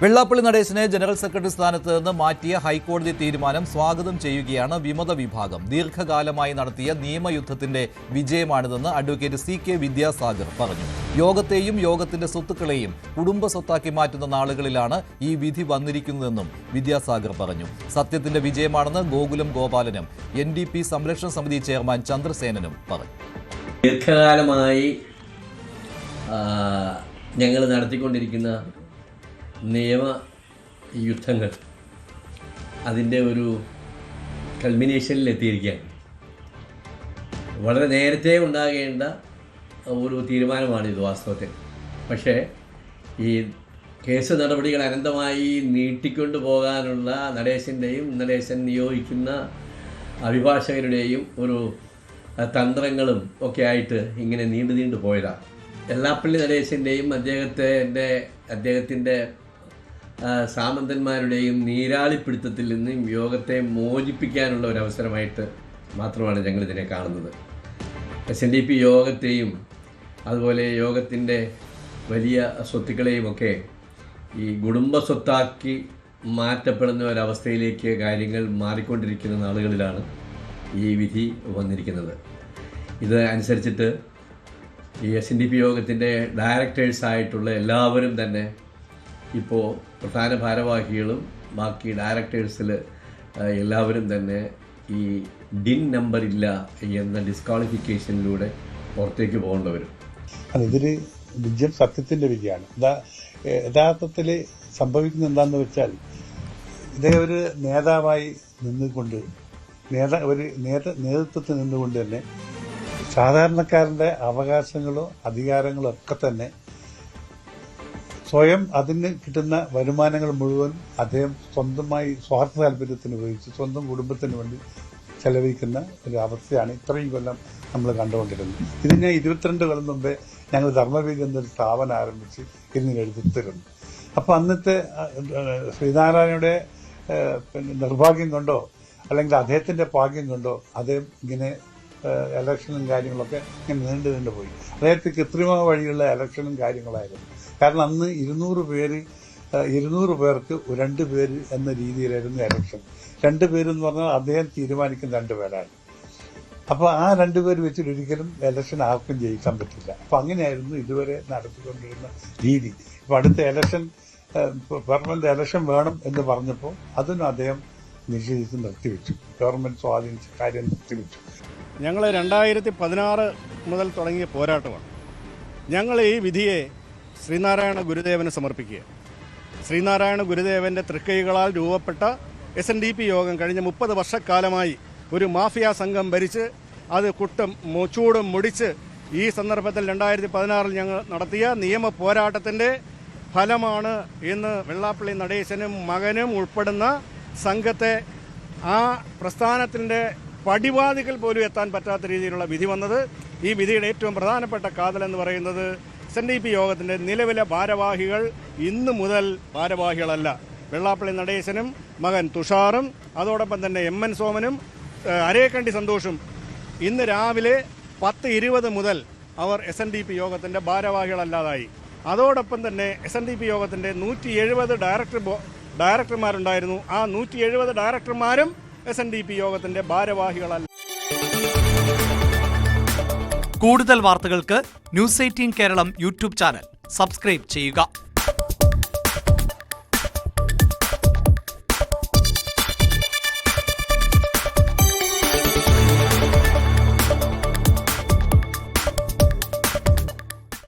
Vellappally നടേശനെ general secretary സ്ഥാനത്ത് നിന്ന് മാറ്റിയ ഹൈക്കോടതി തീരുമാനം സ്വാഗതം ചെയ്യുകയാണ് വിമത വിഭാഗം. ദീർഘകാലമായി നടത്തിയ നിയമയുദ്ധത്തിന്റെ വിജയമാണിതെന്ന് അഡ്വക്കേറ്റ് CK വിദ്യാസാഗർ പറഞ്ഞു. യോഗത്തെയും യോഗത്തിന്റെ സ്വത്തുക്കളെയും കുടുംബ സ്വത്താക്കി മാറ്റുന്ന നാളുകളിലാണ് ഈ വിധി വന്നിരിക്കുന്നതെന്നും വിദ്യാസാഗർ പറഞ്ഞു. സത്യത്തിന്റെ വിജയമാണെന്ന് ഗോകുലം ഗോപാലനും NDP സംരക്ഷണ സമിതി ചെയർമാൻ ചന്ദ്രസേനനും പറഞ്ഞു. ദീർഘകാലമായി ഞങ്ങൾ നടത്തിക്കൊണ്ടിരിക്കുന്ന നിയമയുദ്ധങ്ങൾ അതിൻ്റെ ഒരു കൾമിനേഷനിലെത്തിയിരിക്കുകയാണ്. വളരെ നേരത്തെ ഉണ്ടാകേണ്ട ഒരു തീരുമാനമാണിത് വാസ്തവത്തിൽ. പക്ഷേ ഈ കേസ് നടപടികൾ അനന്തമായി നീട്ടിക്കൊണ്ടു പോകാനുള്ള നടേശൻ നിയോഗിക്കുന്ന അഭിഭാഷകരുടെയും ഒരു തന്ത്രങ്ങളും ഒക്കെ ആയിട്ട് ഇങ്ങനെ നീണ്ടു പോയതാണ്. വെള്ളാപ്പള്ളി നടേശൻ്റെയും അദ്ദേഹത്തിൻ്റെ സാമന്തന്മാരുടെയും നീരാളിപ്പിടുത്തത്തിൽ നിന്നും യോഗത്തെ മോചിപ്പിക്കാനുള്ള ഒരു അവസരമായിട്ട് മാത്രമാണ് ഞങ്ങളിതിനെ കാണുന്നത്. SNDP യോഗത്തെയും അതുപോലെ യോഗത്തിൻ്റെ വലിയ സ്വത്തുക്കളെയും ഒക്കെ ഈ കുടുംബ സ്വത്താക്കി മാറ്റപ്പെടുന്ന ഒരവസ്ഥയിലേക്ക് കാര്യങ്ങൾ മാറിക്കൊണ്ടിരിക്കുന്ന നാളുകളിലാണ് ഈ വിധി വന്നിരിക്കുന്നത്. ഇത് അനുസരിച്ചിട്ട് ഈ SNDP യോഗത്തിൻ്റെ ഡയറക്ടേഴ്സായിട്ടുള്ള എല്ലാവരും തന്നെ ഇപ്പോൾ പ്രധാന ഭാരവാഹികളും ബാക്കി ഡയറക്ടേഴ്സിൽ എല്ലാവരും തന്നെ ഈ DIN നമ്പർ ഇല്ല എന്ന ഡിസ്ക്വാളിഫിക്കേഷനിലൂടെ പുറത്തേക്ക് പോകേണ്ടി വരും. ഇതൊരു വിജയം സത്യത്തിൻ്റെ വിജയമാണ്. യഥാർത്ഥത്തിൽ സംഭവിക്കുന്നത് എന്താണെന്ന് വെച്ചാൽ ഇതേ ഒരു നേതാവായി നിന്നുകൊണ്ട് നേതൃത്വത്തിൽ നിന്നുകൊണ്ട് തന്നെ സാധാരണക്കാരൻ്റെ അവകാശങ്ങളോ അധികാരങ്ങളോ ഒക്കെ തന്നെ സ്വയം അതിന് കിട്ടുന്ന വരുമാനങ്ങൾ മുഴുവൻ അദ്ദേഹം സ്വന്തമായി സ്വാർത്ഥ താല്പര്യത്തിന് ഉപയോഗിച്ച് സ്വന്തം കുടുംബത്തിന് വേണ്ടി ചെലവഴിക്കുന്ന ഒരു അവസ്ഥയാണ് ഇത്രയും കൊല്ലം നമ്മൾ കണ്ടുകൊണ്ടിരുന്നത്. ഇതിന് 22 കൊല്ലം മുമ്പേ ഞങ്ങൾ ധർമ്മവീതി എന്നൊരു സ്ഥാപനം ആരംഭിച്ച് ഇതിന് എഴുതിത്തരുന്നു. അപ്പോൾ അന്നത്തെ ശ്രീനാരായണയുടെ നിർഭാഗ്യം കൊണ്ടോ അല്ലെങ്കിൽ അദ്ദേഹത്തിൻ്റെ ഭാഗ്യം കൊണ്ടോ അദ്ദേഹം ഇങ്ങനെ ഇലക്ഷനും കാര്യങ്ങളൊക്കെ ഇങ്ങനെ നീണ്ടു പോയി. അദ്ദേഹത്തെ കൃത്രിമ വഴിയുള്ള ഇലക്ഷനും കാര്യങ്ങളായിരുന്നു. കാരണം അന്ന് 200 പേർക്ക് 2 പേര് എന്ന രീതിയിലായിരുന്നു ഇലക്ഷൻ. 2 പേരെന്ന് പറഞ്ഞാൽ അദ്ദേഹം തീരുമാനിക്കുന്ന 2 പേരാണ്. അപ്പോൾ ആ 2 പേര് വെച്ചിട്ട് ഒരിക്കലും ഇലക്ഷൻ ആർക്കും ജയിക്കാൻ പറ്റില്ല. അപ്പം അങ്ങനെയായിരുന്നു ഇതുവരെ നടത്തിക്കൊണ്ടിരുന്ന രീതി. ഇപ്പം അടുത്ത ഇലക്ഷൻ പെർമനന്റ് ഇലക്ഷൻ വേണം എന്ന് പറഞ്ഞപ്പോൾ അതിനും അദ്ദേഹം നിഷേധിച്ച് നിർത്തിവെച്ചു. ഗവൺമെന്റ് സ്വാധീനിച്ച കാര്യം നിർത്തിവെച്ചു. ഞങ്ങൾ 2016 മുതൽ തുടങ്ങിയ പോരാട്ടമാണ്. ഞങ്ങൾ ഈ വിധിയെ ശ്രീനാരായണ ഗുരുദേവന് സമർപ്പിക്കുക. ശ്രീനാരായണ ഗുരുദേവൻ്റെ തൃക്കൈകളാൽ രൂപപ്പെട്ട SNDP യോഗം കഴിഞ്ഞ 30 വർഷക്കാലമായി ഒരു മാഫിയ സംഘം ഭരിച്ച് അത് ചൂടും മുടിച്ച് ഈ സന്ദർഭത്തിൽ 2016 ഞങ്ങൾ നടത്തിയ നിയമ പോരാട്ടത്തിൻ്റെ ഫലമാണ് ഇന്ന് വെള്ളാപ്പള്ളി നടേശനും മകനും ഉൾപ്പെടുന്ന സംഘത്തെ ആ പ്രസ്ഥാനത്തിൻ്റെ പടിവാതിക്കൽ പോലും എത്താൻ പറ്റാത്ത രീതിയിലുള്ള വിധി വന്നത്. ഈ വിധിയുടെ ഏറ്റവും പ്രധാനപ്പെട്ട കാതലെന്ന് പറയുന്നത് SNDP യോഗത്തിൻ്റെ നിലവിലെ ഭാരവാഹികൾ ഇന്നു മുതൽ ഭാരവാഹികളല്ല. വെള്ളാപ്പള്ളി നടേശനും മകൻ തുഷാറും അതോടൊപ്പം തന്നെ MN സോമനും അരേക്കണ്ടി സന്തോഷും ഇന്ന് രാവിലെ 10:20 മുതൽ അവർ SNDP യോഗത്തിൻ്റെ ഭാരവാഹികളല്ലാതായി. അതോടൊപ്പം തന്നെ SNDP യോഗത്തിൻ്റെ 170 ഡയറക്ടർമാരുണ്ടായിരുന്നു. ആ 170 ഡയറക്ടർമാരും SNDP യോഗത്തിന്റെ ഭാരവാഹികളല്ല. കൂടുതൽ വാർത്തകൾക്ക് News 18 Keralam YouTube channel subscribe ചെയ്യുക.